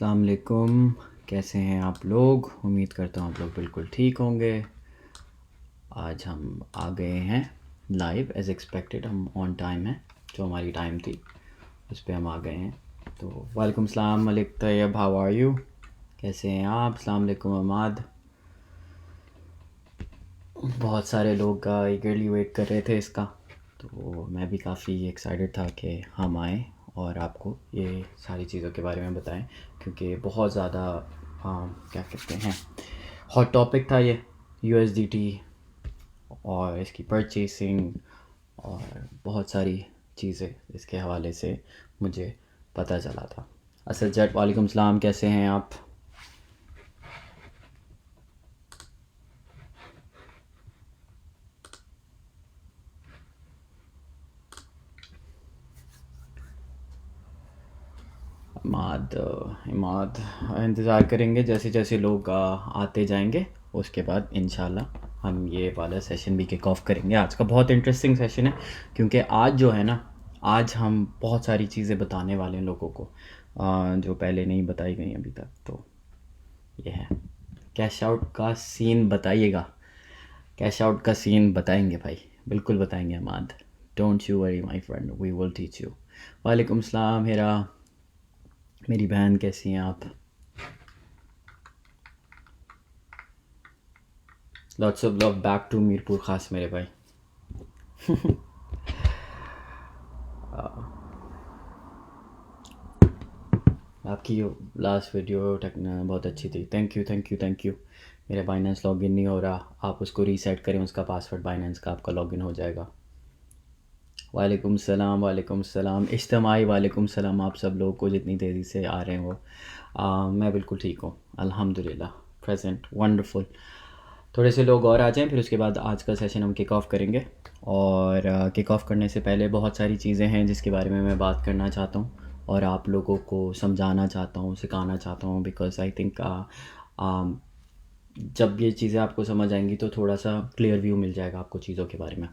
अस्सलाम वालेकुम। कैसे हैं आप लोग? उम्मीद करता हूँ आप लोग बिल्कुल ठीक होंगे। आज हम आ गए हैं लाइव एज़ एक्सपेक्टेड। हम ऑन टाइम हैं, जो हमारी टाइम थी उस पर हम आ गए हैं। तो वालेकुम सलाम Malik Tayyab, how are you? कैसे हैं आप? अस्सलाम वालेकुम अमाद। बहुत सारे लोग ईगरली वेट कर रहे थे इसका, तो मैं भी काफ़ी एक्साइटेड था कि हम आएँ और आपको ये सारी चीज़ों के बारे में बताएं, क्योंकि बहुत ज़्यादा क्या कहते हैं, हॉट टॉपिक था ये USDT और इसकी परचेसिंग और बहुत सारी चीज़ें इसके हवाले से मुझे पता चला था। असल जट वालेकुम सलाम, कैसे हैं आप? इमाद इमाद इंतज़ार करेंगे जैसे जैसे लोग आते जाएंगे, उसके बाद इंशाल्लाह हम ये वाला सेशन भी किक ऑफ करेंगे। आज का बहुत इंटरेस्टिंग सेशन है, क्योंकि आज जो है ना, आज हम बहुत सारी चीज़ें बताने वाले हैं लोगों को जो पहले नहीं बताई गई अभी तक। तो ये है, कैश आउट का सीन बताइएगा। कैश आउट का सीन बताएंगे भाई, बिल्कुल बताएंगे Amad. Don't you worry my friend, we will teach you. वालेकुम सलाम हेरा, मेरी बहन कैसी हैं आप? Lots of love back to Mirpur Khas मेरे भाई। आपकी लास्ट वीडियो बहुत अच्छी थी, thank you thank you thank you. मेरा बाइनेंस लॉगिन नहीं हो रहा, आप उसको रीसेट करें, उसका पासवर्ड बाइनेंस का आपका लॉगिन हो जाएगा। वालेकुम सलाम इज्तमाई, वालेकुम सलाम आप सब लोगों को जितनी तेज़ी से आ रहे हैं वो। मैं बिल्कुल ठीक हूँ अल्हम्दुलिल्लाह, प्रेजेंट वंडरफुल। थोड़े से लोग और आ जाएं, फिर उसके बाद आज का सेशन हम किक ऑफ करेंगे। और किक ऑफ करने से पहले बहुत सारी चीज़ें हैं जिसके बारे में मैं बात करना चाहता हूँ और आप लोगों को समझाना चाहता हूँ, सिखाना चाहता हूँ, बिकॉज़ आई थिंक जब ये चीज़ें आपको समझ आएंगी तो थोड़ा सा क्लियर व्यू मिल जाएगा आपको चीज़ों के बारे में।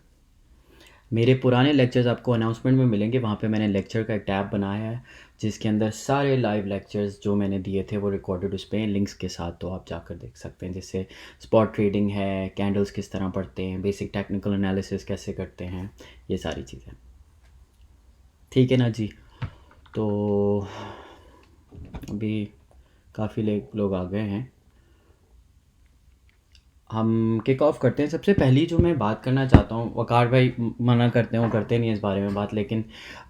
मेरे पुराने लेक्चर्स आपको अनाउंसमेंट में मिलेंगे, वहाँ पे मैंने लेक्चर का एक टैब बनाया है जिसके अंदर सारे लाइव लेक्चर्स जो मैंने दिए थे वो रिकॉर्डेड उस पर हैं लिंक्स के साथ, तो आप जाकर देख सकते हैं। जैसे स्पॉट ट्रेडिंग है, कैंडल्स किस तरह पढ़ते हैं, बेसिक टेक्निकल एनालिसिस कैसे करते हैं, ये सारी चीज़ें। ठीक है ना जी? तो अभी काफ़ी लोग आ गए हैं, हम किक ऑफ करते हैं। सबसे पहली जो मैं बात करना चाहता हूँ, वकार भाई मना करते हैं, वो करते नहीं इस बारे में बात, लेकिन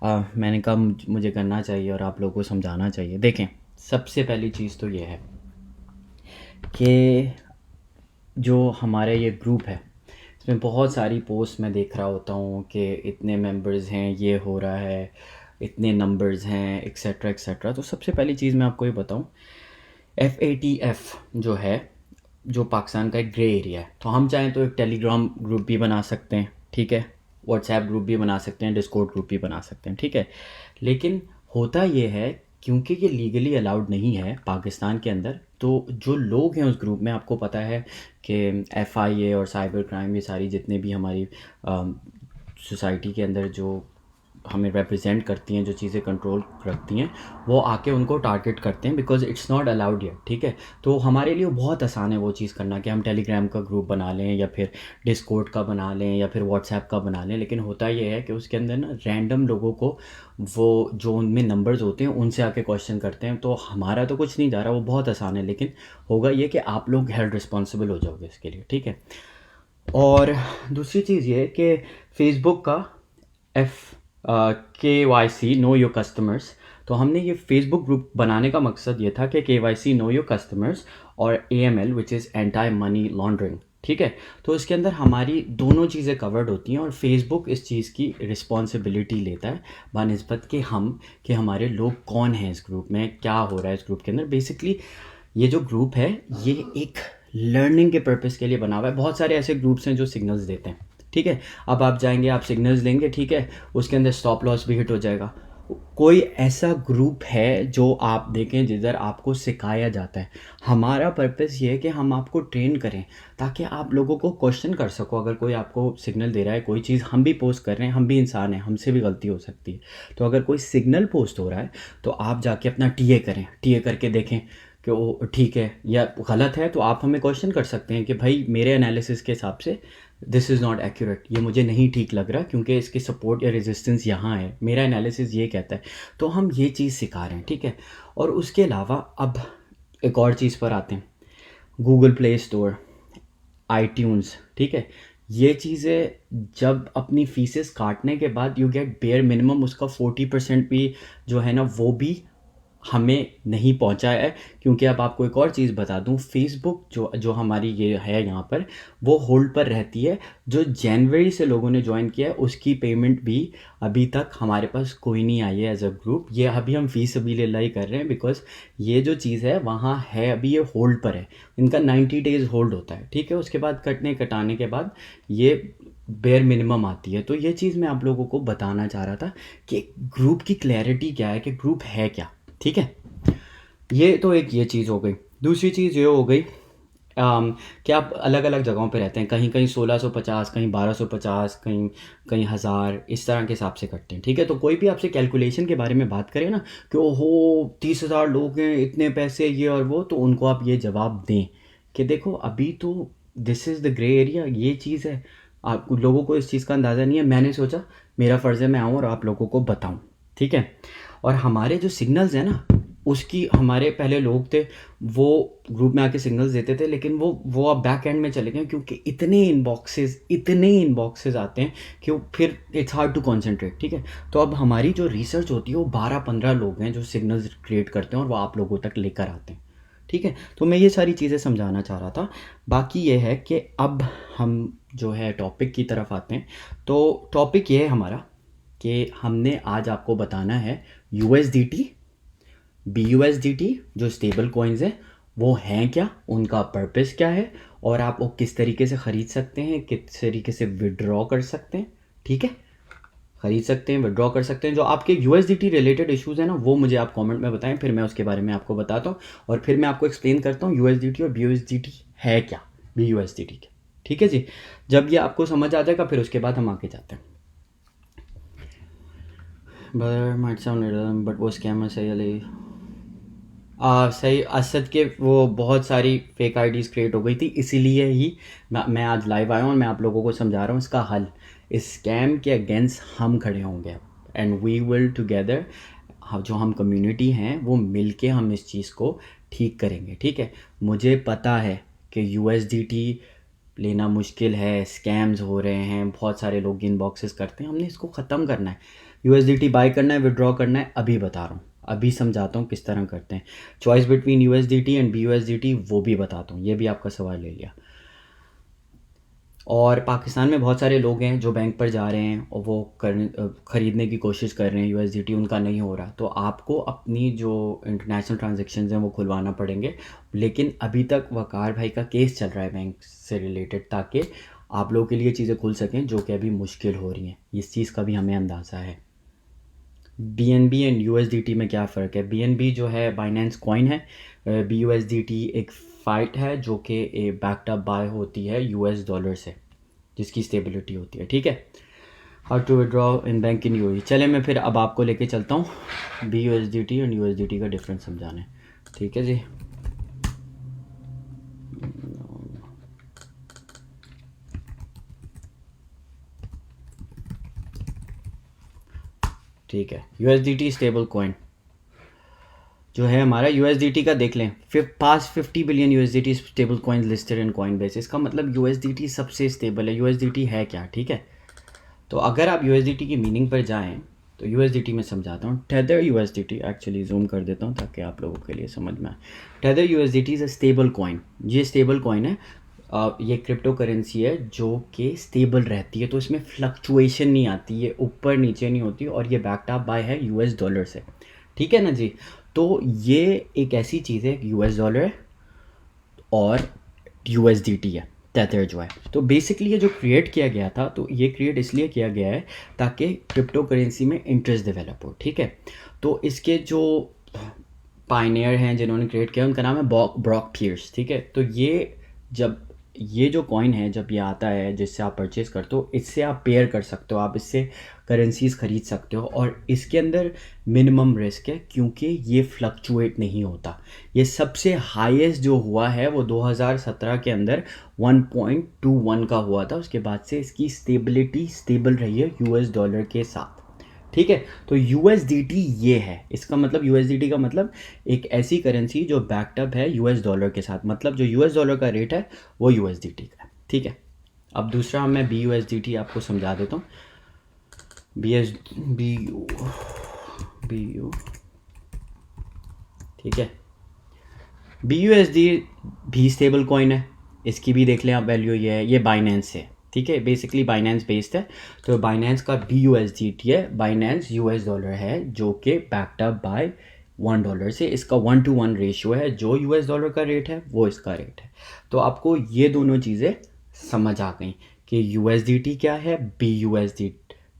मैंने कहा मुझे करना चाहिए और आप लोगों को समझाना चाहिए। देखें, सबसे पहली चीज़ तो ये है कि जो हमारे ये ग्रुप है इसमें बहुत सारी पोस्ट मैं देख रहा होता हूँ कि इतने मेंबर्स हैं, ये हो रहा है, इतने नंबर्स हैं, एक्सेट्रा एक्सेट्रा। तो सबसे पहली चीज़ मैं आपको ये बताऊँ, FATF जो है, जो पाकिस्तान का एक ग्रे एरिया है, तो हम चाहें तो एक टेलीग्राम ग्रुप भी बना सकते हैं, ठीक है, व्हाट्सएप ग्रुप भी बना सकते हैं, डिस्कॉर्ड ग्रुप भी बना सकते हैं, ठीक है। लेकिन होता ये है, क्योंकि ये लीगली अलाउड नहीं है पाकिस्तान के अंदर, तो जो लोग हैं उस ग्रुप में, आपको पता है कि FIA और साइबर क्राइम, ये सारी जितने भी हमारी सोसाइटी के अंदर जो हमें रिप्रेजेंट करती हैं, जो चीज़ें कंट्रोल रखती हैं, वो आके उनको टारगेट करते हैं, because it's not allowed yet, ठीक है। तो हमारे लिए बहुत आसान है वो चीज़ करना कि हम टेलीग्राम का ग्रुप बना लें या फिर डिस्कॉर्ड का बना लें या फिर व्हाट्सएप का बना लें, लेकिन होता ये है कि उसके अंदर ना रैंडम लोगों को वो जो उनमें नंबर्स होते हैं उनसे आके क्वेश्चन करते हैं। तो हमारा तो कुछ नहीं जा रहा, वो बहुत आसान है, लेकिन होगा ये कि आप लोग हेल्ड रिस्पॉन्सिबल हो जाओगे इसके लिए, ठीक है। और दूसरी चीज़ ये कि फेसबुक का KYC नो योर कस्टमर्स, तो हमने ये फेसबुक ग्रुप बनाने का मकसद ये था कि KYC नो योर कस्टमर्स और AML which is anti money laundering, ठीक है। तो इसके अंदर हमारी दोनों चीज़ें कवर्ड होती हैं और फेसबुक इस चीज़ की रिस्पॉन्सिबिलिटी लेता है बानिस्बत कि हमारे लोग कौन हैं इस ग्रुप में, क्या हो रहा है इस ग्रुप के अंदर। बेसिकली ये जो ग्रुप है ये एक लर्निंग के पर्पज़ के लिए बना हुआ है। बहुत सारे ऐसे ग्रुप्स हैं जो सिग्नल्स देते हैं, ठीक है। अब आप जाएंगे, आप सिग्नल्स लेंगे, ठीक है, उसके अंदर स्टॉप लॉस भी हिट हो जाएगा, कोई ऐसा ग्रुप है जो आप देखें जिधर आपको सिखाया जाता है। हमारा पर्पस ये है कि हम आपको ट्रेन करें ताकि आप लोगों को क्वेश्चन कर सको। अगर कोई आपको सिग्नल दे रहा है, कोई चीज़ हम भी पोस्ट कर रहे हैं, हम भी इंसान हैं, हमसे भी गलती हो सकती है। तो अगर कोई सिग्नल पोस्ट हो रहा है तो आप जाके अपना टीए करें, टीए करके देखें कि वो ठीक है या गलत है। तो आप हमें क्वेश्चन कर सकते हैं कि भाई मेरे एनालिसिस के हिसाब से दिस इज़ नॉट एक्यूरेट, ये मुझे नहीं ठीक लग रहा क्योंकि इसकी सपोर्ट या रेजिस्टेंस यहाँ है, मेरा एनालिसिस ये कहता है। तो हम ये चीज़ सिखा रहे हैं, ठीक है। और उसके अलावा अब एक और चीज़ पर आते हैं, गूगल प्ले स्टोर, आईट्यून्स, ठीक है। ये चीज़ें जब अपनी फीसेस काटने के बाद यू गेट बेयर मिनिमम, उसका 40% भी जो है ना वो भी हमें नहीं पहुंचा है। क्योंकि अब आपको एक और चीज़ बता दूं, फेसबुक जो हमारी ये है यहाँ पर, वो होल्ड पर रहती है। जो जनवरी से लोगों ने ज्वाइन किया है उसकी पेमेंट भी अभी तक हमारे पास कोई नहीं आई है एज अ ग्रुप। ये अभी हम फी सबिलिल्लाह ही कर रहे हैं बिकॉज ये जो चीज़ है वहाँ है, अभी ये होल्ड पर है। इनका 90 डेज़ होल्ड होता है, ठीक है। उसके बाद कटाने के बाद ये बेयर मिनिमम आती है। तो ये चीज़ मैं आप लोगों को बताना चाह रहा था कि ग्रुप की क्लैरिटी क्या है, कि ग्रुप है क्या, ठीक है। ये तो एक ये चीज़ हो गई। दूसरी चीज़ ये हो गई कि आप अलग अलग जगहों पे रहते हैं, कहीं कहीं 1650, कहीं 1250, कहीं कहीं 1000, इस तरह के हिसाब से करते हैं, ठीक है। तो कोई भी आपसे कैलकुलेशन के बारे में बात करे ना कि ओहो 30,000 लोग हैं, इतने पैसे, ये और वो, तो उनको आप ये जवाब दें कि देखो अभी तो this is the grey area, ये चीज़ है। आप लोगों को इस चीज़ का अंदाज़ा नहीं है। मैंने सोचा मेरा फ़र्ज़ है मैं आऊँ और आप लोगों को बताऊँ, ठीक है। और हमारे जो सिग्नल्स हैं ना, उसकी हमारे पहले लोग थे वो ग्रुप में आके सिग्नल्स देते थे, लेकिन वो अब बैक एंड में चले गए क्योंकि इतने इनबॉक्सेस आते हैं कि फिर इट्स हार्ड टू कॉन्सेंट्रेट, ठीक है। तो अब हमारी जो रिसर्च होती है वो 12-15 लोग हैं जो सिग्नल्स क्रिएट करते हैं और वो आप लोगों तक लेकर आते हैं, ठीक है। तो मैं ये सारी चीज़ें समझाना चाह रहा था। बाकी ये है कि अब हम जो है टॉपिक की तरफ आते हैं। तो टॉपिक ये है हमारा कि हमने आज आपको बताना है USDT, BUSDT जो स्टेबल कॉइन्स हैं वो हैं क्या, उनका पर्पस क्या है, और आप वो किस तरीके से ख़रीद सकते हैं, किस तरीके से विड्रॉ कर सकते हैं, ठीक है। ख़रीद सकते हैं, विड्रॉ कर सकते हैं। जो आपके USDT रिलेटेड इश्यूज़ हैं ना वो मुझे आप कमेंट में बताएं, फिर मैं उसके बारे में आपको बताता हूँ और फिर मैं आपको एक्सप्लेन करता हूँ USDT और BUSDT है क्या, BUSDT क्या, ठीक है जी। जब ये आपको समझ आ जाएगा फिर उसके बाद हम आगे जाते हैं। बट वो स्कैमर सही असद के वो बहुत सारी फेक आईडीज़ क्रिएट हो गई थी, इसीलिए ही मैं आज लाइव आया हूँ और मैं आप लोगों को समझा रहा हूँ इसका हल। इस स्कैम के अगेंस्ट हम खड़े होंगे एंड वी विल टुगेदर, जो हम कम्युनिटी हैं वो मिल के हम इस चीज़ को ठीक करेंगे, ठीक है। मुझे पता है कि USDT लेना मुश्किल है, स्कैम्स हो रहे हैं, बहुत सारे लोग इनबॉक्सेस करते हैं, हमने इसको ख़त्म करना है। USDT बाय करना है, विड्रॉ करना है, अभी बता रहा हूँ, अभी समझाता हूँ किस तरह करते हैं। Choice between USDT and BUSDT वो भी बताता हूँ, ये भी आपका सवाल ले लिया। और पाकिस्तान में बहुत सारे लोग हैं जो बैंक पर जा रहे हैं और वो ख़रीदने की कोशिश कर रहे हैं USDT, उनका नहीं हो रहा। तो आपको अपनी जो इंटरनेशनल ट्रांजैक्शंस हैं वो खुलवाना पड़ेंगे। लेकिन अभी तक वकार भाई का केस चल रहा है बैंक से रिलेटेड, ताकि आप लोगों के लिए चीज़ें खुल सकें जो कि अभी मुश्किल हो रही हैं। इस चीज़ का भी हमें अंदाज़ा है। BNB एंड USDT में क्या फ़र्क है। BNB जो है बाइनेंस कॉइन है, BUSDT एक फ़ाइट है जो कि बैक्ड अप बाय होती है US डॉलर से, जिसकी स्टेबिलिटी होती है, ठीक है। How to withdraw in bank in UAE। चले मैं फिर अब आपको लेके चलता हूँ BUSDT एंड USDT का डिफरेंस समझाने, ठीक है जी। ठीक है, USDT स्टेबल कॉइन जो है हमारा USDT का देख लें, पास 50 billion USDT stable coin listed in coin base. इसका मतलब USDT सबसे स्टेबल है। USDT है क्या, ठीक है। तो अगर आप USDT की मीनिंग पर जाएं तो USDT में समझाता हूँ। टेदर USDT, एक्चुअली जूम कर देता हूँ ताकि आप लोगों के लिए समझ में आए। Tether USDT is a stable coin. ये स्टेबल कॉइन है, ये क्रिप्टो करेंसी है जो कि स्टेबल रहती है, तो इसमें फ्लक्चुएशन नहीं आती, ये ऊपर नीचे नहीं होती, और ये बैक्ड अप बाय है US डॉलर से, ठीक है ना जी। तो ये एक ऐसी चीज़ है, US डॉलर और USDT है। टेथर जो है। तो बेसिकली ये जो क्रिएट किया गया था, तो ये क्रिएट इसलिए किया गया है ताकि क्रिप्टो करेंसी में इंटरेस्ट डेवलप हो, ठीक है। तो इसके जो पायनियर हैं जिन्होंने क्रिएट किया, उनका नाम है ब्रॉक पियर्स, ठीक है। तो ये जो कॉइन है, जब ये आता है जिससे आप परचेज़ करते हो, इससे आप पेयर कर सकते हो, आप इससे करेंसीज ख़रीद सकते हो, और इसके अंदर मिनिमम रिस्क है क्योंकि ये फ्लक्चुएट नहीं होता। ये सबसे हाईएस्ट जो हुआ है वो 2017 के अंदर 1.21 का हुआ था। उसके बाद से इसकी स्टेबल रही है यूएस डॉलर के साथ, ठीक है। तो USDT ये है, इसका मतलब USDT का मतलब एक ऐसी करेंसी जो बैकअप है यूएस डॉलर के साथ, मतलब जो यूएस डॉलर का रेट है वो USDT का है, ठीक है। अब दूसरा मैं BUSDT आपको समझा देता हूँ। BU, ठीक है। BUSD भी स्टेबल कॉइन है, इसकी भी देख लें आप वैल्यू। ये बाइनेंस से, ठीक है, बेसिकली बाइनेंस बेस्ड है। तो बाइनेंस का BUSDT है, बाइनेंस यूएस डॉलर है जो कि बैक्ड अप बाय $1 से। इसका 1:1 रेशियो है, जो यूएस डॉलर का रेट है वो इसका रेट है। तो आपको ये दोनों चीज़ें समझ आ गई कि USDT क्या है, BUSD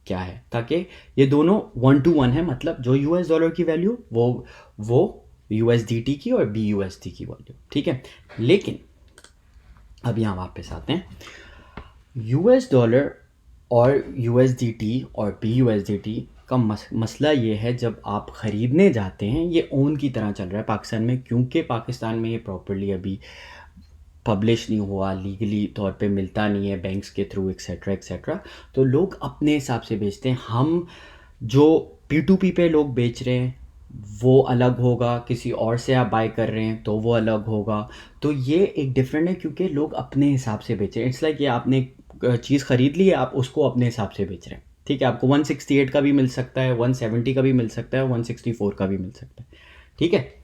क्या है, ताकि ये दोनों 1:1 है, मतलब जो यूएस डॉलर की वैल्यू वो USDT की और BUSD की वैल्यू, ठीक है। लेकिन अब यहाँ वापस आते हैं, यूएस डॉलर और USDT और BUSDT का मसला ये है, जब आप ख़रीदने जाते हैं, ये ओन की तरह चल रहा है पाकिस्तान में, क्योंकि पाकिस्तान में ये प्रॉपर्ली अभी पब्लिश नहीं हुआ, लीगली तौर पे मिलता नहीं है बैंक्स के थ्रू, एक्सेट्रा एक्सेट्रा। तो लोग अपने हिसाब से बेचते हैं। हम जो P2P पे लोग बेच रहे हैं वो अलग होगा, किसी और से आप बाय कर रहे हैं तो वो अलग होगा। तो ये एक डिफरेंट है क्योंकि लोग अपने हिसाब से बेच रहे हैं। इट्स लाइक ये आपने चीज़ ख़रीद ली है, आप उसको अपने हिसाब से बेच रहे हैं, ठीक है। आपको 168 का भी मिल सकता है, 170 का भी मिल सकता है, 164 का भी मिल सकता है, ठीक है।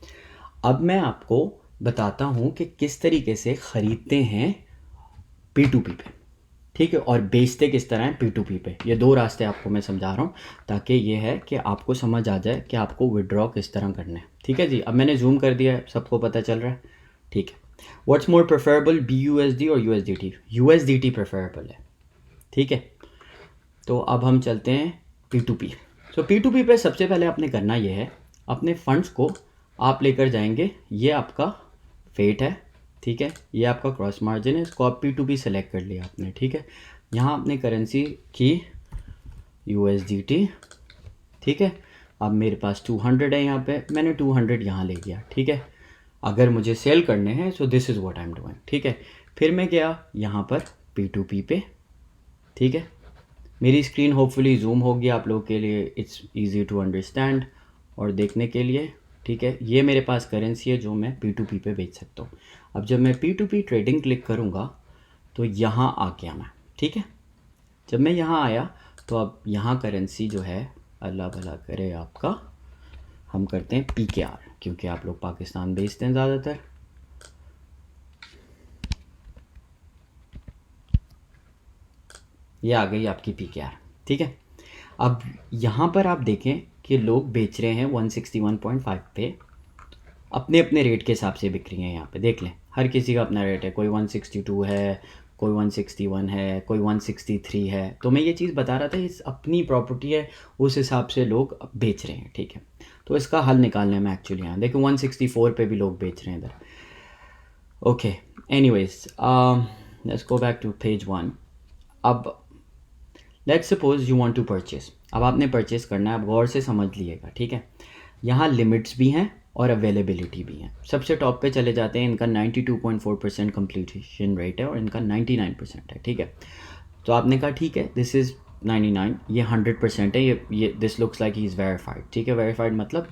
अब मैं आपको बताता हूँ कि किस तरीके से ख़रीदते हैं P2P पे, ठीक है, और बेचते किस तरह है P2P पे। ये दो रास्ते आपको मैं समझा रहा हूँ ताकि ये है कि आपको समझ आ जाए कि आपको विड्रॉ किस तरह करना है, ठीक है जी। अब मैंने जूम कर दिया है, सबको पता चल रहा है, ठीक है। व्हाट्स मोर प्रेफरेबल, BUSD और USDT? USDT प्रेफरेबल है, ठीक है। तो अब हम चलते हैं P2P। तो P2P पे सबसे पहले आपने करना ये है, अपने फंड्स को आप लेकर जाएंगे, ये आपका फेट है, ठीक है, ये आपका क्रॉस मार्जिन है, इसको आप P2P सेलेक्ट कर लिया आपने, ठीक है। यहाँ आपने करेंसी की USDT, ठीक है। अब मेरे पास 200 है यहाँ पे, मैंने 200 यहाँ ले गया, ठीक है। अगर मुझे सेल करने हैं so this is what I am doing, ठीक है। फिर मैं गया यहाँ पर P2P पे, ठीक है। मेरी स्क्रीन होपफुली जूम होगी आप लोगों के लिए, इट्स इजी टू अंडरस्टैंड और देखने के लिए, ठीक है। ये मेरे पास करेंसी है जो मैं P2P पे बेच सकता हूँ। अब जब मैं P2P ट्रेडिंग क्लिक करूँगा तो यहाँ आ गया मैं, ठीक है। जब मैं यहाँ आया तो अब यहाँ करेंसी जो है, अल्लाह भला करे आपका, हम करते हैं PKR क्योंकि आप लोग पाकिस्तान बेचते हैं ज़्यादातर। ये आ गई आपकी PKR, ठीक है। अब यहाँ पर आप देखें कि लोग बेच रहे हैं 161.5 पे, अपने अपने रेट के हिसाब से बिक रही हैं। यहाँ पे देख लें, हर किसी का अपना रेट है, कोई 162 है, कोई 161 है, कोई 163 है। तो मैं ये चीज़ बता रहा था, ये अपनी प्रॉपर्टी है, उस हिसाब से लोग बेच रहे हैं, ठीक है। तो इसका हल निकालने में एक्चुअली यहाँ देखो 164 पे भी लोग बेच रहे हैं इधर, okay. Anyways, let's go back to page 1। अब let's suppose you want to purchase, अब आपने परचेस करना है, अब गौर से समझ लीजिएगा, ठीक है। यहाँ लिमिट्स भी हैं और अवेलेबिलिटी भी है। सबसे टॉप पे चले जाते हैं, इनका 92.4% कंप्लीशन रेट है और इनका 99% है, ठीक है। तो आपने कहा ठीक है, दिस इज़ 99, ये 100% है, ये this looks like he is verified, ठीक है। वेरीफाइड मतलब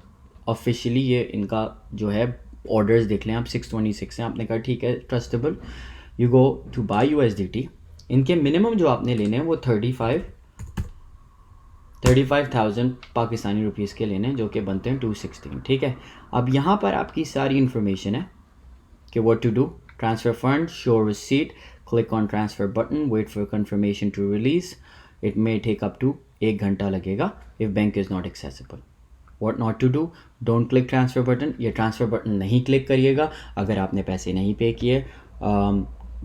ऑफिशियली ये इनका जो है ऑर्डर्स देख लें आप 626 हैं। आपने कहा ठीक है, trustable, you go to buy USDT। इनके मिनिमम जो आपने लेने हैं वो 35,000 पाकिस्तानी रुपीज़ के लेने हैं, जो कि बनते हैं 216, ठीक है। अब यहाँ पर आपकी सारी इन्फॉर्मेशन है कि what to do, transfer fund, show receipt, click on transfer button, wait for confirmation to release, it may take up to 1 घंटा लगेगा if bank is not accessible. What not to do, don't click transfer button, ये transfer button नहीं क्लिक करिएगा अगर आपने पैसे नहीं पे किए।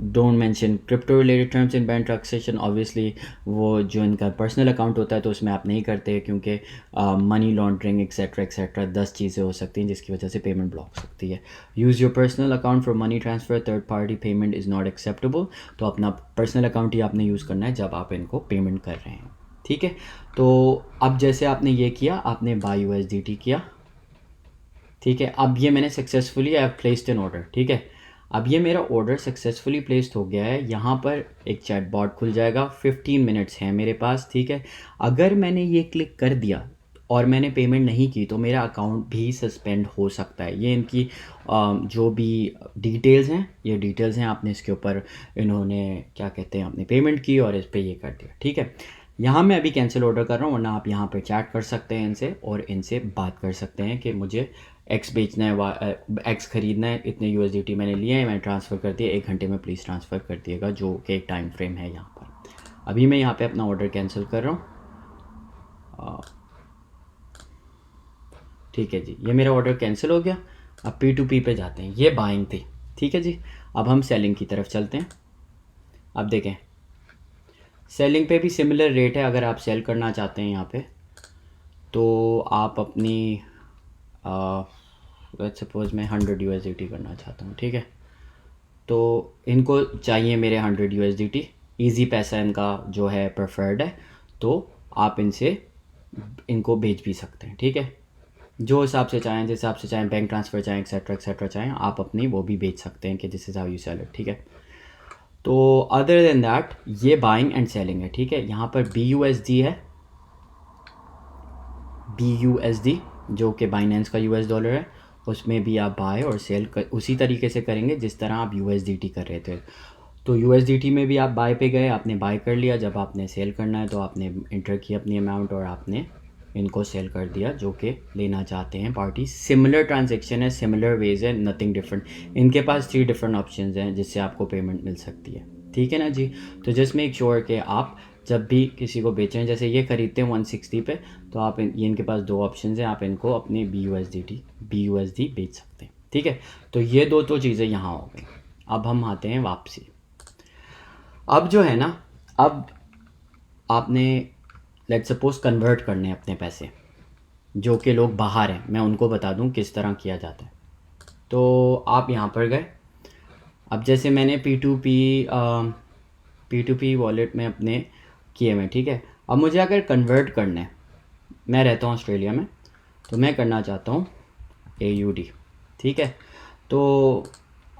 Don't mention crypto related terms in bank transaction. Obviously वो जो इनका पर्सनल अकाउंट होता है तो उसमें आप नहीं करते, क्योंकि मनी लॉन्ड्रिंग एक्सेट्रा एक्सेट्रा 10 चीज़ें हो सकती हैं जिसकी वजह से पेमेंट ब्लॉक हो सकती है। Use your personal account for money transfer, third party payment is not acceptable. तो अपना पर्सनल अकाउंट ही आपने यूज़ करना है जब आप इनको पेमेंट कर रहे हैं, ठीक है। तो अब जैसे आपने ये किया, आपने बाय USDT किया, ठीक है। अब ये मैंने successfully I have placed an order, ठीक है। अब ये मेरा ऑर्डर सक्सेसफुली प्लेस्ड हो गया है। यहाँ पर एक चैट बॉट खुल जाएगा, 15 मिनट्स हैं मेरे पास, ठीक है। अगर मैंने ये क्लिक कर दिया और मैंने पेमेंट नहीं की तो मेरा अकाउंट भी सस्पेंड हो सकता है। ये इनकी जो भी डिटेल्स हैं, ये डिटेल्स हैं, आपने इसके ऊपर इन्होंने क्या कहते हैं, आपने पेमेंट की और इस पर ये कर दिया, ठीक है। यहाँ मैं अभी कैंसिल ऑर्डर कर रहा हूँ, वरना आप यहाँ पर चैट कर सकते हैं इनसे और इनसे बात कर सकते हैं कि मुझे एक्स बेचना है, एक्स ख़रीदना है, इतने USDT मैंने लिए हैं, मैंने ट्रांसफ़र कर दिया, 1 घंटे में प्लीज़ ट्रांसफ़र कर दिएगा, जो कि एक टाइम फ्रेम है यहाँ पर। अभी मैं यहाँ पे अपना ऑर्डर कैंसिल कर रहा हूँ, ठीक है जी। ये मेरा ऑर्डर कैंसिल हो गया। अब P2P पे जाते हैं, ये बाइंग थी, ठीक है जी। अब हम सेलिंग की तरफ चलते हैं। अब देखें, सेलिंग पे भी सिमिलर रेट है। अगर आप सेल करना चाहते हैं यहाँ पे, तो आप अपनी लेट्स सपोज मैं 100 USDT करना चाहता हूँ, ठीक है। तो इनको चाहिए मेरे 100 USDT, ईजी पैसा इनका जो है प्रेफर्ड है, तो आप इनसे इनको भेज भी सकते हैं, ठीक है। जो हिसाब से चाहें, जिस हिसाब से चाहें, बैंक ट्रांसफ़र चाहें, एक्सेट्रा एक्सेट्रा चाहें, आप अपनी वो भी भेज सकते हैं कि this is how you sell it, ठीक है। तो अदर देन दैट ये बाइंग एंड सेलिंग है, ठीक है। यहाँ पर BUSD है, BUSD जो कि बाइनेंस का US डॉलर है, उसमें भी आप बाय और सेल उसी तरीके से करेंगे जिस तरह आप USDT कर रहे थे। तो USDT में भी आप बाय पे गए, आपने बाय कर लिया। जब आपने सेल करना है तो आपने इंटर किया अपनी अमाउंट और आपने इनको सेल कर दिया, जो कि लेना चाहते हैं पार्टी। सिमिलर ट्रांजेक्शन है, सिमिलर वेज है, नथिंग डिफरेंट। इनके पास 3 डिफरेंट ऑप्शंस हैं जिससे आपको पेमेंट मिल सकती है, ठीक है ना जी। तो जस्ट मेक श्योर कि आप जब भी किसी को बेचें, जैसे ये ख़रीदते हैं 160 पे, तो आप ये इनके पास 2 ऑप्शन हैं, आप इनको अपने BUSD बेच सकते हैं, ठीक है। तो ये दो चीज़ें यहाँ हो गई। अब हम आते हैं वापसी। अब जो है ना, अब आपने लेट्स सपोज कन्वर्ट करने अपने पैसे, जो कि लोग बाहर हैं, मैं उनको बता दूं किस तरह किया जाता है। तो आप यहाँ पर गए। अब जैसे मैंने P2P वॉलेट में अपने किए हुए, ठीक है। अब मुझे अगर कन्वर्ट करना है, मैं रहता हूँ ऑस्ट्रेलिया में, तो मैं करना चाहता हूँ AUD, ठीक है। तो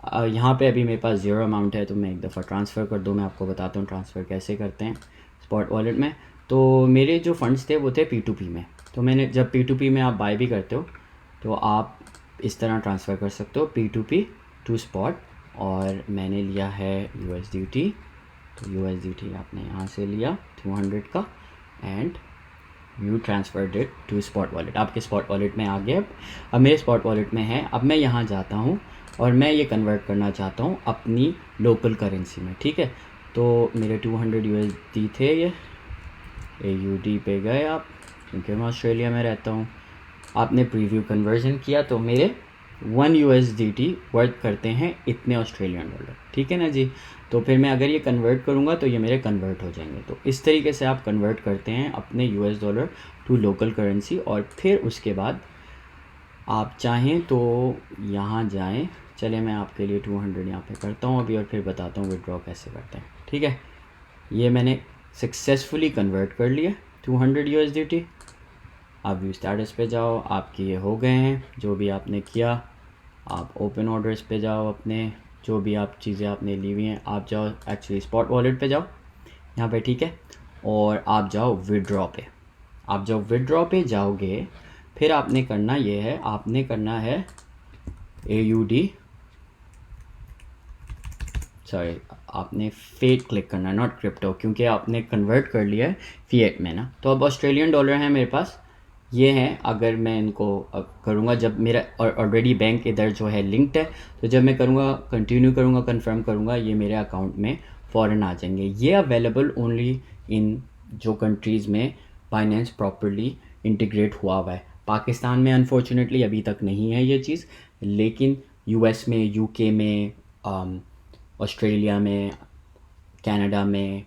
यहाँ पे अभी मेरे पास 0 अमाउंट है, तो मैं एक दफ़ा ट्रांसफ़र कर दूँ। मैं आपको बताता हूँ ट्रांसफ़र कैसे करते हैं स्पॉट वॉलेट में। तो मेरे जो फ़ंड्स थे वो थे P2P में। तो मैंने जब P2P में आप बाय भी करते हो तो आप इस तरह ट्रांसफ़र कर सकते हो P2P टू स्पॉट। और मैंने लिया है USDT, तो USDT आपने यहाँ से लिया 200 का and you transferred it to spot wallet. आपके स्पॉट वॉलेट में आ गया। अब मेरे स्पॉट वॉलेट में है। अब मैं यहाँ जाता हूँ और मैं ये कन्वर्ट करना चाहता हूँ अपनी लोकल करेंसी में, ठीक है। तो मेरे 200 USD थे, ये AUD पे गए आप, क्योंकि मैं ऑस्ट्रेलिया में रहता हूँ। आपने प्रीव्यू कन्वर्जन किया तो मेरे 1 USDT वर्थ करते हैं इतने ऑस्ट्रेलियन डॉलर, ठीक है ना जी। तो फिर मैं अगर ये कन्वर्ट करूँगा तो ये मेरे कन्वर्ट हो जाएंगे। तो इस तरीके से आप कन्वर्ट करते हैं अपने US dollar to local currency. और फिर उसके बाद आप चाहें तो यहाँ जाएं। चले मैं आपके लिए 200 यहाँ पे करता हूँ अभी और फिर बताता हूँ विड्रॉ कैसे करते हैं, ठीक है। ये मैंने सक्सेसफुली कन्वर्ट कर लिया 200 USDT। आप व्यू स्टेटस पे जाओ, आपके ये हो गए हैं जो भी आपने किया। आप ओपन ऑर्डर्स पे जाओ, अपने जो भी आप चीज़ें आपने ली हुई हैं, आप जाओ एक्चुअली स्पॉट वॉलेट पे जाओ यहाँ पे, ठीक है। और आप जाओ विड्रॉ पे। आप जब विड्रॉ पे जाओगे फिर आपने करना ये है, आपने करना है AUD, सॉरी आपने फेट क्लिक करना है, नॉट क्रिप्टो, क्योंकि आपने कन्वर्ट कर लिया है फिएट में ना। तो अब ऑस्ट्रेलियन डॉलर हैं मेरे पास, ये हैं। अगर मैं इनको करूँगा, जब मेरा ऑलरेडी बैंक इधर जो है लिंक्ड है, तो जब मैं करूँगा कंटिन्यू करूँगा कंफर्म करूँगा, ये मेरे अकाउंट में फ़ौरन आ जाएंगे। ये अवेलेबल ओनली इन जो कंट्रीज़ में बाइनेंस प्रॉपरली इंटीग्रेट हुआ है। पाकिस्तान में अनफॉर्चुनेटली अभी तक नहीं है ये चीज़, लेकिन US में, UK में, ऑस्ट्रेलिया में, कनाडा में,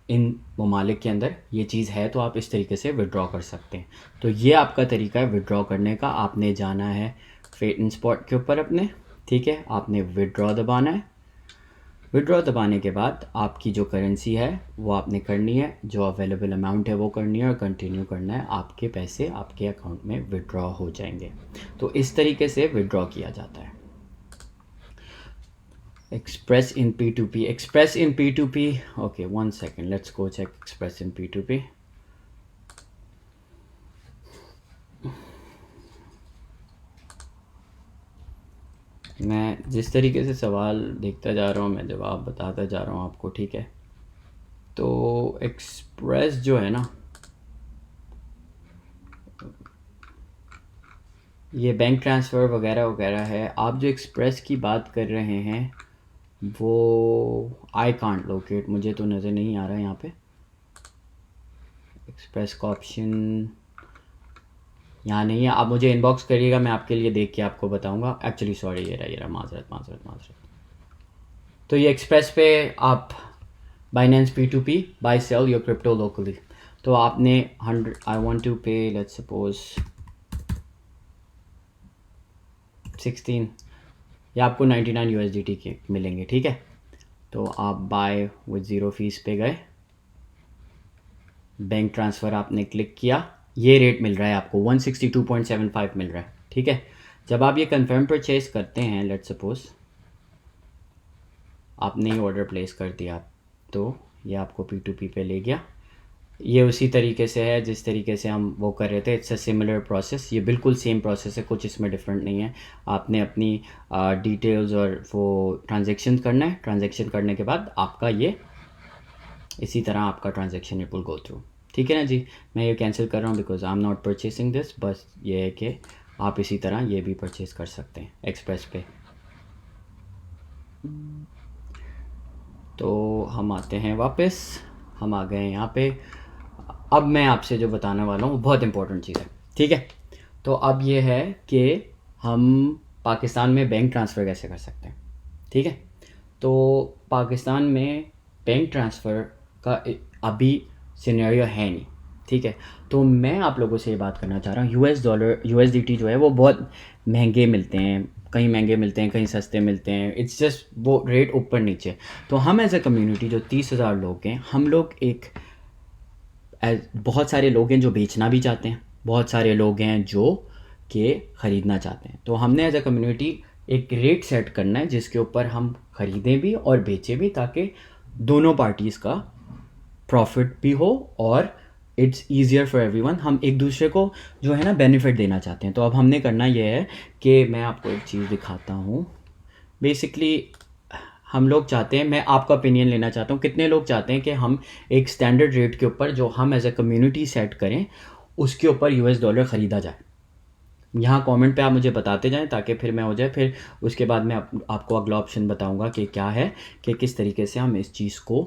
इन ममालिक के अंदर ये चीज़ है, तो आप इस तरीके से विड्रॉ कर सकते हैं। तो ये आपका तरीका है विड्रॉ करने का। आपने जाना है फेट एंड स्पॉट के ऊपर अपने, ठीक है, आपने विड्रॉ दबाना है। विड्रॉ दबाने के बाद आपकी जो करेंसी है वो आपने करनी है, जो अवेलेबल अमाउंट है वो करनी है और कंटिन्यू करना है। आपके पैसे आपके अकाउंट में विड्रॉ हो जाएंगे। तो इस तरीके से विड्रॉ किया जाता है। Express in P2P. Express in P2P. Okay, 1 second. Let's go check Express in P2P. मैं जिस तरीके से सवाल देखता जा रहा हूँ, मैं जवाब बताता जा रहा हूँ आपको, ठीक है। तो एक्सप्रेस जो है ना, ये बैंक ट्रांसफ़र वगैरह वगैरह है। आप जो एक्सप्रेस की बात कर रहे हैं वो आई कांट लोकेट, मुझे तो नज़र नहीं आ रहा है यहाँ पे। एक्सप्रेस का ऑप्शन यहाँ नहीं है। आप मुझे इनबॉक्स करिएगा, मैं आपके लिए देख के आपको बताऊंगा। एक्चुअली सॉरी, ये रहा माजरत। तो ये एक्सप्रेस पे आप Binance P2P buy sell your crypto locally. तो आपने 100, I want to pay let's suppose 16, या आपको 99 USDT के मिलेंगे, ठीक है। तो आप बाय विद ज़ीरो फीस पे गए, बैंक ट्रांसफ़र आपने क्लिक किया, ये रेट मिल रहा है आपको 162.75 मिल रहा है, ठीक है। जब आप ये कंफर्म परचेज करते हैं, लेट्स सपोज आपने ही ऑर्डर प्लेस कर दिया, तो ये आपको P2P पे ले गया। ये उसी तरीके से है जिस तरीके से हम वो कर रहे थे। इट्स अ सिमिलर प्रोसेस, ये बिल्कुल सेम प्रोसेस है, कुछ इसमें डिफरेंट नहीं है। आपने अपनी डिटेल्स और वो ट्रांजेक्शन करना है। ट्रांजेक्शन करने के बाद आपका ये इसी तरह आपका ट्रांजेक्शन विल गो थ्रू, ठीक है ना जी। मैं ये कैंसिल कर रहा हूँ because I am not purchasing this. बस ये है कि आप इसी तरह ये भी परचेज़ कर सकते हैं एक्सप्रेस पे। तो हम आते हैं वापस, हम आ गए यहाँ पे। अब मैं आपसे जो बताने वाला हूँ वो बहुत इंपॉर्टेंट चीज़ है, ठीक है। तो अब ये है कि हम पाकिस्तान में बैंक ट्रांसफ़र कैसे कर सकते हैं, ठीक है। तो पाकिस्तान में बैंक ट्रांसफ़र का अभी सिनेरियो है नहीं, ठीक है। तो मैं आप लोगों से ये बात करना चाह रहा हूँ, USDT जो है वो बहुत महंगे मिलते हैं, कहीं महंगे मिलते हैं, कहीं सस्ते मिलते हैं। इट्स जस्ट वो रेट ऊपर नीचे। तो हम एज अ कम्युनिटी जो 30,000 लोग हैं, हम लोग बहुत सारे लोग हैं जो बेचना भी चाहते हैं, बहुत सारे लोग हैं जो कि ख़रीदना चाहते हैं। तो हमने एज अ कम्युनिटी एक रेट सेट करना है जिसके ऊपर हम ख़रीदें भी और बेचें भी, ताकि दोनों पार्टीज़ का प्रॉफिट भी हो और इट्स ईजियर फॉर एवरीवन। हम एक दूसरे को जो है ना बेनिफिट देना चाहते हैं। तो अब हमने करना ये है कि मैं आपको एक चीज़ दिखाता हूँ। बेसिकली हम लोग चाहते हैं, मैं आपका ओपिनियन लेना चाहता हूँ, कितने लोग चाहते हैं कि हम एक स्टैंडर्ड रेट के ऊपर जो हम एज ए कम्युनिटी सेट करें उसके ऊपर $US ख़रीदा जाए। यहाँ कमेंट पे आप मुझे बताते जाएं ताकि फिर मैं हो जाए। फिर उसके बाद मैं आपको अगला ऑप्शन बताऊँगा कि क्या है, कि किस तरीके से हम इस चीज़ को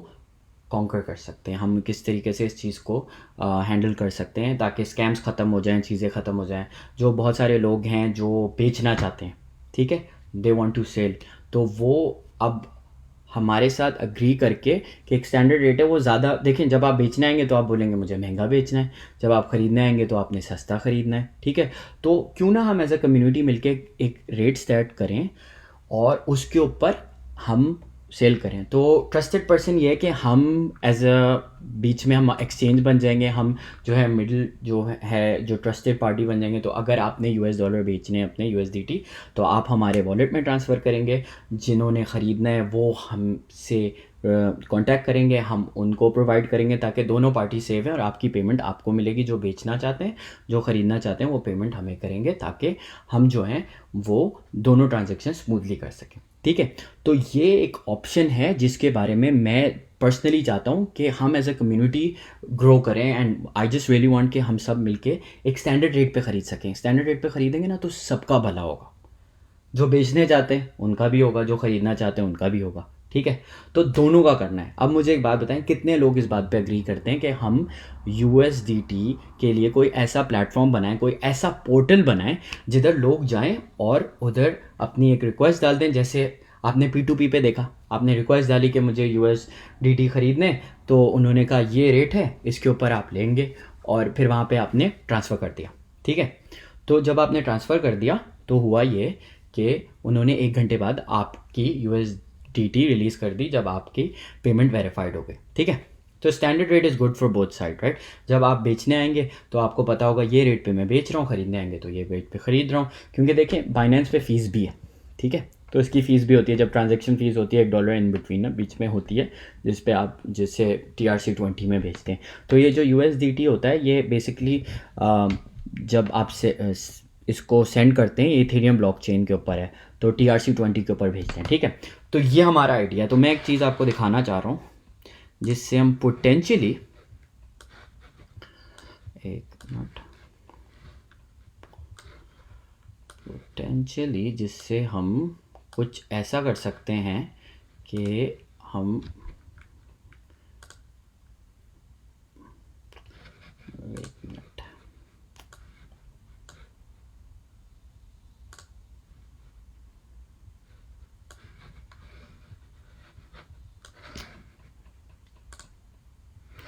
कॉन्कर कर सकते हैं, हम किस तरीके से इस चीज़ को हैंडल कर सकते हैं ताकि स्कैम्स ख़त्म हो जाएं, चीज़ें ख़त्म हो जाएं। जो बहुत सारे लोग हैं जो बेचना चाहते हैं, ठीक है, दे वांट टू सेल, तो वो अब हमारे साथ अग्री करके कि एक स्टैंडर्ड रेट है वो ज़्यादा। देखें, जब आप बेचने आएंगे तो आप बोलेंगे मुझे महंगा बेचना है, जब आप ख़रीदने आएंगे तो आपने सस्ता ख़रीदना है, ठीक है। तो क्यों ना हम एज अ कम्युनिटी मिलके एक रेट सेट करें और उसके ऊपर हम सेल करें। तो ट्रस्टेड पर्सन ये है कि हम एज अ बीच में हम एक्सचेंज बन जाएंगे, हम जो है मिडिल जो है जो ट्रस्टेड पार्टी बन जाएंगे। तो अगर आपने $US बेचने हैं अपने USDT, तो आप हमारे वॉलेट में ट्रांसफ़र करेंगे, जिन्होंने ख़रीदना है वो हमसे कांटेक्ट करेंगे, हम उनको प्रोवाइड करेंगे ताकि दोनों पार्टी सेव है और आपकी पेमेंट आपको मिलेगी। जो बेचना चाहते हैं, जो ख़रीदना चाहते हैं, वो पेमेंट हमें करेंगे ताकि हम जो हैं वो दोनों ट्रांजेक्शन स्मूथली कर सकें, ठीक है। तो ये एक ऑप्शन है जिसके बारे में मैं पर्सनली चाहता हूँ कि हम एज अ कम्युनिटी ग्रो करें। And I just really want कि हम सब मिलके एक स्टैंडर्ड रेट पे ख़रीद सकें। स्टैंडर्ड रेट पे ख़रीदेंगे ना तो सबका भला होगा, जो बेचने चाहते हैं उनका भी होगा, जो ख़रीदना चाहते हैं उनका भी होगा, ठीक है। तो दोनों का करना है। अब मुझे एक बात बताएं, कितने लोग इस बात पे एग्री करते हैं कि हम USDT के लिए कोई ऐसा प्लेटफॉर्म बनाएं, कोई ऐसा पोर्टल बनाएं जिधर लोग जाएं और उधर अपनी एक रिक्वेस्ट डाल दें। जैसे आपने P2P पे देखा, आपने रिक्वेस्ट डाली कि मुझे USDT ख़रीदने, तो उन्होंने कहा ये रेट है, इसके ऊपर आप लेंगे, और फिर वहाँ पे आपने ट्रांसफ़र कर दिया, ठीक है। तो जब आपने ट्रांसफ़र कर दिया तो हुआ ये कि उन्होंने 1 घंटे बाद आपकी USDT रिलीज़ कर दी जब आपकी पेमेंट वेरीफाइड हो गई, ठीक है। तो standard rate is good for both side, right. जब आप बेचने आएंगे तो आपको पता होगा ये रेट पे मैं बेच रहा हूँ, ख़रीदने आएंगे तो ये रेट पे ख़रीद रहा हूँ, क्योंकि देखें बाइनेंस पे फ़ीस भी है, ठीक है। तो इसकी फ़ीस भी होती है, जब ट्रांजैक्शन फ़ीस होती है $1 इन बिटवीन ना बीच में होती है, जिस पे आप जिससे TRC20 में भेजते हैं। तो ये जो USDT होता है ये बेसिकली जब आप इसको सेंड करते हैं, इथेरियम ब्लॉकचेन के ऊपर है, तो TRC20 के ऊपर भेजते हैं, ठीक है। तो ये हमारा आइडिया है। तो मैं एक चीज़ आपको दिखाना चाह रहा हूँ जिससे हम पोटेंशियली, एक मिनट, पोटेंशियली जिससे हम कुछ ऐसा कर सकते हैं कि हम, एक मिनट,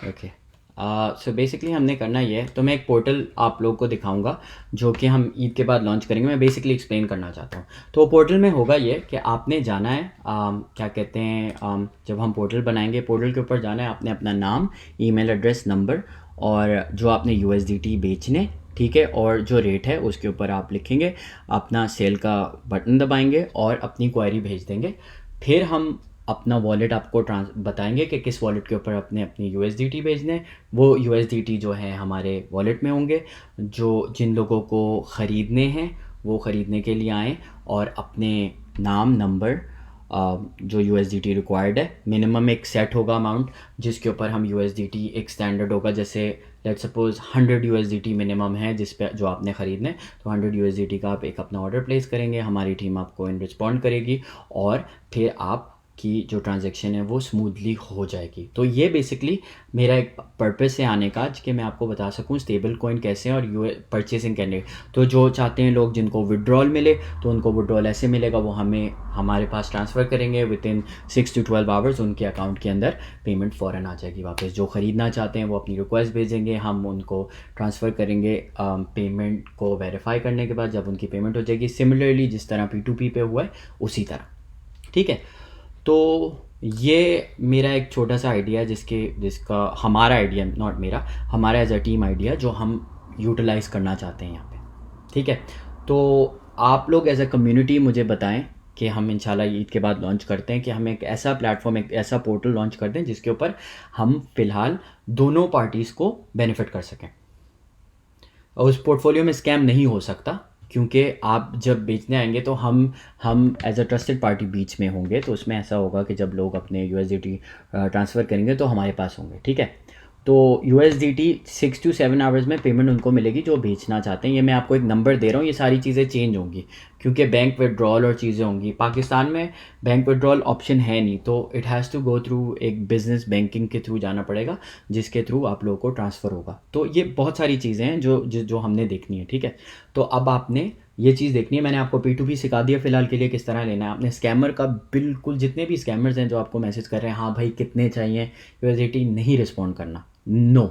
ओके। सो बेसिकली हमने करना ये है, तो मैं एक पोर्टल आप लोग को दिखाऊंगा जो कि हम ईद के बाद लॉन्च करेंगे। मैं बेसिकली एक्सप्लेन करना चाहता हूँ। तो पोर्टल में होगा ये कि आपने जाना है, क्या कहते हैं, जब हम पोर्टल बनाएंगे, पोर्टल के ऊपर जाना है, आपने अपना नाम, ईमेल एड्रेस, नंबर, और जो आपने USDT बेचने, ठीक है, और जो रेट है उसके ऊपर आप लिखेंगे, अपना सेल का बटन दबाएंगे और अपनी क्वेरी भेज देंगे। फिर हम अपना वॉलेट आपको बताएंगे कि किस वॉलेट के ऊपर अपने अपनी USDT भेजने हैं। वो USDT जो है हमारे वॉलेट में होंगे। जिन लोगों को ख़रीदने हैं वो ख़रीदने के लिए आएँ और अपने नाम, नंबर, जो USDT रिक्वायर्ड है, मिनिमम एक सेट होगा अमाउंट जिसके ऊपर हम USDT, एक स्टैंडर्ड होगा, जैसे लेट्स सपोज 100 USDT मिनिमम है जिस पे जो आपने ख़रीदना है, तो 100 USDT का आप एक अपना ऑर्डर प्लेस करेंगे, हमारी टीम आपको इन रिस्पॉन्ड करेगी और फिर आप की जो ट्रांजैक्शन है वो स्मूथली हो जाएगी। तो ये बेसिकली मेरा एक पर्पस है आने का, कि मैं आपको बता सकूं स्टेबल कॉइन कैसे और परचेसिंग करने। तो जो चाहते हैं लोग जिनको विड्रॉल मिले, तो उनको विड्रॉल ऐसे मिलेगा, वो हमारे पास ट्रांसफ़र करेंगे, विदिन 6 to 12 आवर्स उनके अकाउंट के अंदर पेमेंट फ़ौरन आ जाएगी वापस। जो ख़रीदना चाहते हैं वो अपनी रिक्वेस्ट भेजेंगे, हम उनको ट्रांसफ़र करेंगे पेमेंट को वेरीफाई करने के बाद, जब उनकी पेमेंट हो जाएगी, सिमिलरली जिस तरह P2P पे हुआ है उसी तरह, ठीक है। तो ये मेरा एक छोटा सा आइडिया है जिसका हमारा आइडिया, नॉट मेरा, हमारा एज अ टीम आइडिया जो हम यूटिलाइज़ करना चाहते हैं यहाँ पे, ठीक है। तो आप लोग एज अ कम्युनिटी मुझे बताएं कि हम इंशाल्लाह ईद के बाद लॉन्च करते हैं, कि हम एक ऐसा प्लेटफॉर्म, एक ऐसा पोर्टल लॉन्च करते हैं जिसके ऊपर हम फ़िलहाल दोनों पार्टीज़ को बेनिफिट कर सकें। और उस पोर्टफोलियो में स्कैम नहीं हो सकता, क्योंकि आप जब बेचने आएंगे तो हम एज अ ट्रस्टेड पार्टी बीच में होंगे। तो उसमें ऐसा होगा कि जब लोग अपने USDT ट्रांसफ़र करेंगे तो हमारे पास होंगे, ठीक है। तो USDT 6 to 7 आवर्स में पेमेंट उनको मिलेगी जो बेचना चाहते हैं। ये मैं आपको एक नंबर दे रहा हूँ, ये सारी चीज़ें चेंज होंगी क्योंकि बैंक विड्रॉल और चीज़ें होंगी। पाकिस्तान में बैंक विड्रॉल ऑप्शन है नहीं, तो it has to go through एक बिज़नेस बैंकिंग के थ्रू जाना पड़ेगा, जिसके थ्रू आप लोगों को ट्रांसफ़र होगा। तो ये बहुत सारी चीज़ें हैं जो हमने देखनी है, ठीक है। तो अब आपने ये चीज़ देखनी है। मैंने आपको P2P सिखा दिया फ़िलहाल के लिए किस तरह लेना है। आपने स्कैमर का बिल्कुल, जितने भी स्कैमर्स हैं जो आपको मैसेज कर रहे हैं, हाँ भाई कितने चाहिए USDT, नहीं रिस्पॉन्ड करना, नो,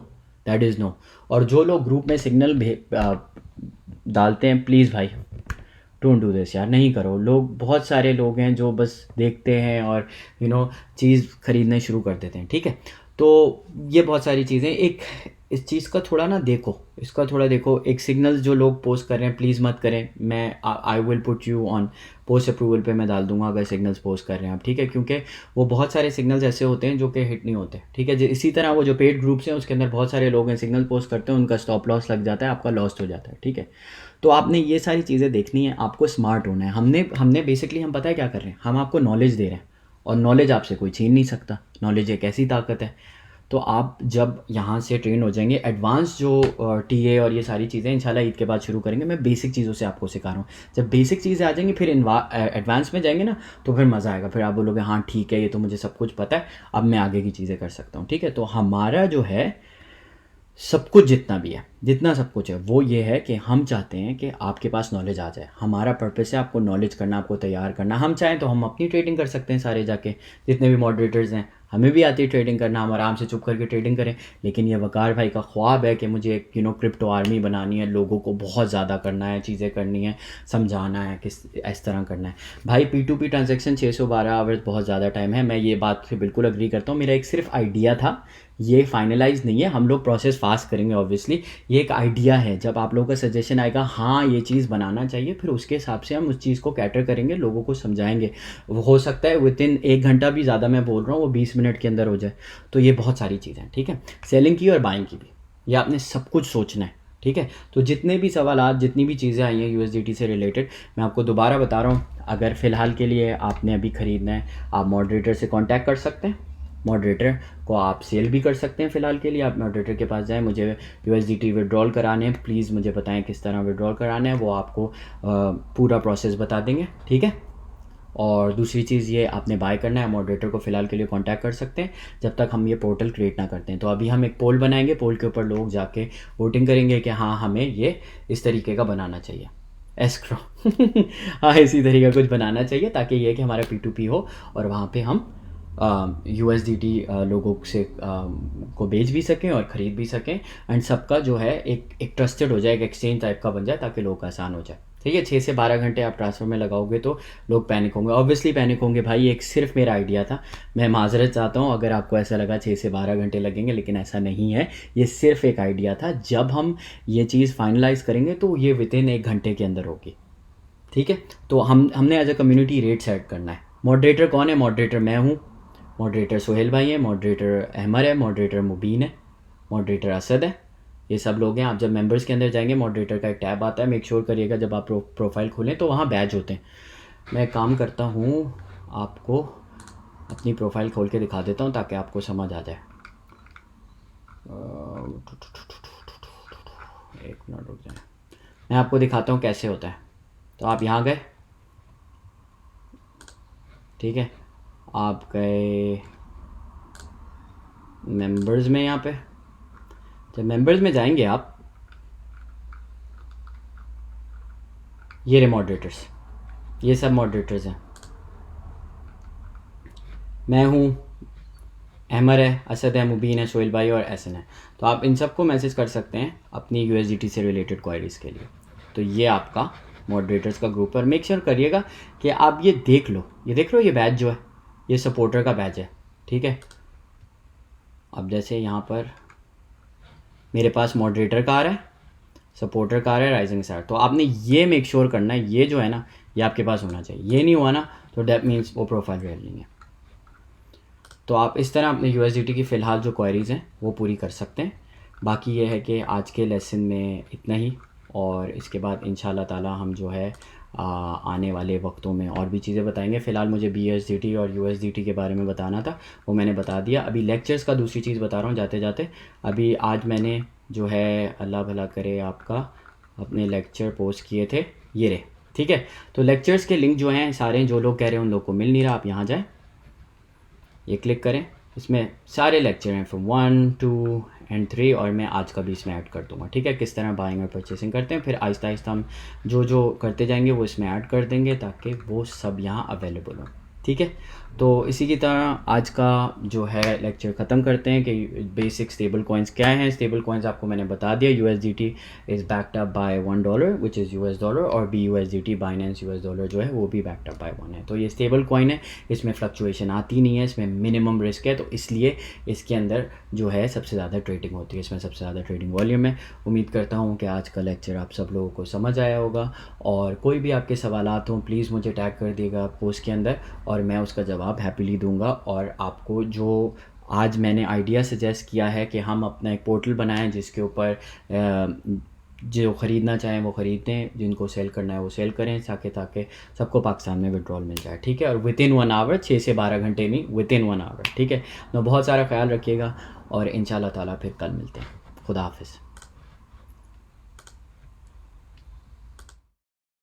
दैट इज़ नो। और जो लोग ग्रुप में सिग्नल डालते हैं, प्लीज़ भाई डोंट डू दिस यार, नहीं करो। लोग, बहुत सारे लोग हैं जो बस देखते हैं और चीज़ ख़रीदना शुरू कर देते हैं, ठीक है। तो ये बहुत सारी चीज़ें, एक इस चीज़ का थोड़ा ना देखो, इसका थोड़ा देखो। एक सिग्नल जो लोग पोस्ट कर रहे हैं प्लीज़ मत करें। मैं I will put you on post approval पे मैं डाल दूंगा अगर सिग्नल्स पोस्ट कर रहे हैं आप, ठीक है। क्योंकि वो बहुत सारे सिग्नल्स ऐसे होते हैं जो कि हिट नहीं होते, ठीक है। इसी तरह वो जो पेड ग्रुप्स हैं उसके अंदर बहुत सारे लोग हैं, सिग्नल पोस्ट करते हैं, उनका स्टॉप लॉस लग जाता है, आपका लॉस्ट हो जाता है, ठीक है। तो आपने ये सारी चीज़ें देखनी है, आपको स्मार्ट होना है। हमने बेसिकली, हम पता है क्या कर रहे हैं, हम आपको नॉलेज दे रहे हैं और नॉलेज आपसे कोई छीन नहीं सकता। नॉलेज एक ऐसी ताकत है। तो आप जब यहाँ से ट्रेन हो जाएंगे, एडवांस जो TA और ये सारी चीज़ें इंशाल्लाह ईद के बाद शुरू करेंगे। मैं बेसिक चीज़ों से आपको सिखा रहा हूँ। जब बेसिक चीज़ें आ जाएंगी फिर एडवांस में जाएंगे ना, तो फिर मज़ा आएगा। फिर आप बोलोगे हाँ ठीक है, ये तो मुझे सब कुछ पता है, अब मैं आगे की चीज़ें कर सकता हूँ, ठीक है। तो हमारा जो है सब कुछ जितना भी है, जितना सब कुछ है, वो ये है कि हम चाहते हैं कि आपके पास नॉलेज आ जाए। हमारा पर्पस है आपको नॉलेज करना, आपको तैयार करना। हम चाहें तो हम अपनी ट्रेडिंग कर सकते हैं सारे जाके, जितने भी मॉडरेटर्स हैं, हमें भी आती है ट्रेडिंग करना, हम आराम से चुप करके ट्रेडिंग करें। लेकिन ये वकार भाई का ख्वाब है कि मुझे एक क्रिप्टो आर्मी बनानी है, लोगों को बहुत ज़्यादा करना है, चीज़ें करनी है, समझाना है किस इस तरह करना है। भाई P2P ट्रांजेक्शन 612 आवर्स बहुत ज़्यादा टाइम है, मैं ये बात से बिल्कुल अग्री करता हूँ। मेरा एक सिर्फ आइडिया था, ये फाइनलाइज नहीं है, हम लोग प्रोसेस फास्ट करेंगे ऑब्वियसली। ये एक आइडिया है, जब आप लोगों का सजेशन आएगा हाँ ये चीज़ बनाना चाहिए, फिर उसके हिसाब से हम उस चीज़ को कैटर करेंगे, लोगों को समझाएंगे। हो सकता है विदिन 1 घंटा भी ज़्यादा मैं बोल रहा हूँ, वो 20 मिनट के अंदर हो जाए। तो ये बहुत सारी चीज़ें हैं, ठीक है। सेलिंग की और बाइंग की भी, ये आपने सब कुछ सोचना है, ठीक है। तो जितने भी सवाल, जितनी भी चीज़ें आई हैं USDT से रिलेटेड, मैं आपको दोबारा बता रहा हूँ। अगर फ़िलहाल के लिए आपने अभी ख़रीदना है, आप मॉडरेटर से कांटेक्ट कर सकते हैं, मॉडरेटर को आप सेल भी कर सकते हैं। फ़िलहाल के लिए आप मॉडरेटर के पास जाएं, मुझे USDT विड्रॉल कराने हैं, प्लीज़ मुझे बताएं किस तरह विड्रॉल कराने हैं, वो आपको पूरा प्रोसेस बता देंगे, ठीक है। और दूसरी चीज़ ये, आपने बाय करना है, मॉडरेटर को फ़िलहाल के लिए कांटेक्ट कर सकते हैं जब तक हम ये पोर्टल क्रिएट ना करते हैं। तो अभी हम एक पोल बनाएंगे, पोल के ऊपर लोग जाके वोटिंग करेंगे कि हाँ हमें ये इस तरीके का बनाना चाहिए, एस्क्रो हाँ इसी तरीके का कुछ बनाना चाहिए, ताकि ये कि हमारा P2P हो और वहाँ पे हम USDT लोगों से को बेच भी सकें और ख़रीद भी सकें। एंड सबका जो है एक ट्रस्टेड हो जाए, एक एक्सचेंज टाइप का बन जाए, ताकि लोग आसान हो जाए, ठीक है। 6 से 12 घंटे आप ट्रांसफ़र में लगाओगे तो लोग पैनिक होंगे, ऑब्वियसली पैनिक होंगे भाई। एक सिर्फ मेरा आइडिया था, मैं माजरत चाहता हूँ अगर आपको ऐसा लगा 6 से 12 घंटे लगेंगे, लेकिन ऐसा नहीं है। ये सिर्फ एक आइडिया था, जब हम ये चीज़ फाइनलाइज़ करेंगे तो ये विदिन 1 घंटे के अंदर होगी, ठीक है। तो हमने as a community rate set करना है। मॉडरेटर कौन है? मॉडरेटर मैं हूँ, मॉडरेटर सोहेल भाई है, मॉडरेटर अहमर है, मॉडरेटर मुबीन है, मॉडरेटर असद है, ये सब लोग हैं। आप जब मेंबर्स के अंदर जाएंगे, मॉडरेटर का एक टैब आता है, मेक श्योर करिएगा जब आप प्रोफाइल खोलें तो वहाँ बैज होते हैं। मैं काम करता हूँ, आपको अपनी प्रोफाइल खोल के दिखा देता हूँ ताकि आपको समझ आ जाए। एक मिनट रुक जाए, मैं आपको दिखाता हूँ कैसे होता है। तो आप यहाँ गए, ठीक है, आप गए मेंबर्स में, यहाँ पे जब मेंबर्स में जाएंगे आप, ये रहे मॉडरेटर्स, ये सब मॉडरेटर्स हैं। मैं हूँ, अहमर है, असद है, मुबीन है, सोहेल भाई और एहसन है। तो आप इन सबको मैसेज कर सकते हैं अपनी USDT से रिलेटेड क्वायरीज़ के लिए। तो ये आपका मॉडरेटर्स का ग्रुप है। मेक श्योर करिएगा कि आप ये देख लो, ये बैच जो है ये सपोर्टर का बैच है, ठीक है। अब जैसे यहाँ पर मेरे पास मॉडरेटर का आ रहा है, सपोर्टर का आ रहा है, राइजिंग स्टार। तो आपने ये मेक श्योर करना है, ये जो है ना ये आपके पास होना चाहिए। ये नहीं हुआ ना तो डेट मीन्स वो प्रोफाइल रियल नहीं है। तो आप इस तरह अपने USDT की फ़िलहाल जो क्वेरीज़ हैं वो पूरी कर सकते हैं। बाकी ये है कि आज के लेसन में इतना ही, और इसके बाद इंशाल्लाह ताला हम जो है आने वाले वक्तों में और भी चीज़ें बताएंगे। फ़िलहाल मुझे BUSDT और USDT के बारे में बताना था, वो मैंने बता दिया। अभी लेक्चर्स का दूसरी चीज़ बता रहा हूँ जाते जाते। अभी आज मैंने जो है, अल्लाह भला करे आपका, अपने लेक्चर पोस्ट किए थे, ये रहे, ठीक है। तो लेक्चर्स के लिंक जो हैं सारे, जो लोग कह रहे हैं उन लोग को मिल नहीं रहा, आप यहाँ जाएँ, ये क्लिक करें, इसमें सारे लेक्चर हैं फ्रॉम 1, 2 एंड 3, और मैं आज का भी इसमें ऐड कर दूंगा, ठीक है। किस तरह बाइंग और परचेसिंग करते हैं, फिर आहिस्ता आहिस्ता हम जो करते जाएंगे वो इसमें ऐड कर देंगे ताकि वो सब यहाँ अवेलेबल हो, ठीक है। तो इसी की तरह आज का जो है लेक्चर ख़त्म करते हैं कि बेसिक स्टेबल कॉइन्स क्या हैं। स्टेबल कॉइन्स आपको मैंने बता दिया, USDT is backed up by $1 which is US dollar, और BUSDT बाइनेंस US डॉलर जो है वो भी बैक्ड अप बाय 1 है। तो ये स्टेबल कॉइन है, इसमें फ्लक्चुएशन आती नहीं है, इसमें मिनिमम रिस्क है, तो इसलिए इसके अंदर जो है सबसे ज़्यादा ट्रेडिंग होती है, इसमें सबसे ज़्यादा ट्रेडिंग वॉल्यूम है। उम्मीद करता हूँ कि आज का लेक्चर आप सब लोगों को समझ आया होगा, और कोई भी आपके सवालात हों प्लीज़ मुझे टैग कर दिएगा पोस्ट के अंदर, और मैं उसका जवाब हैप्पीली दूंगा। और आपको जो आज मैंने आइडिया सजेस्ट किया है कि हम अपना एक पोर्टल बनाएं जिसके ऊपर जो ख़रीदना चाहें वो ख़रीदें, जिनको सेल करना है वो सेल करें, ताकि सबको पाकिस्तान में विड्रॉल मिल जाए, ठीक है। और विदिन 1 आवर, 6 से 12 घंटे नहीं, विदिन 1 आवर, ठीक है। तो बहुत सारा ख्याल रखिएगा, और इंशाल्लाह ताला फिर कल मिलते हैं। खुदा हाफिज़।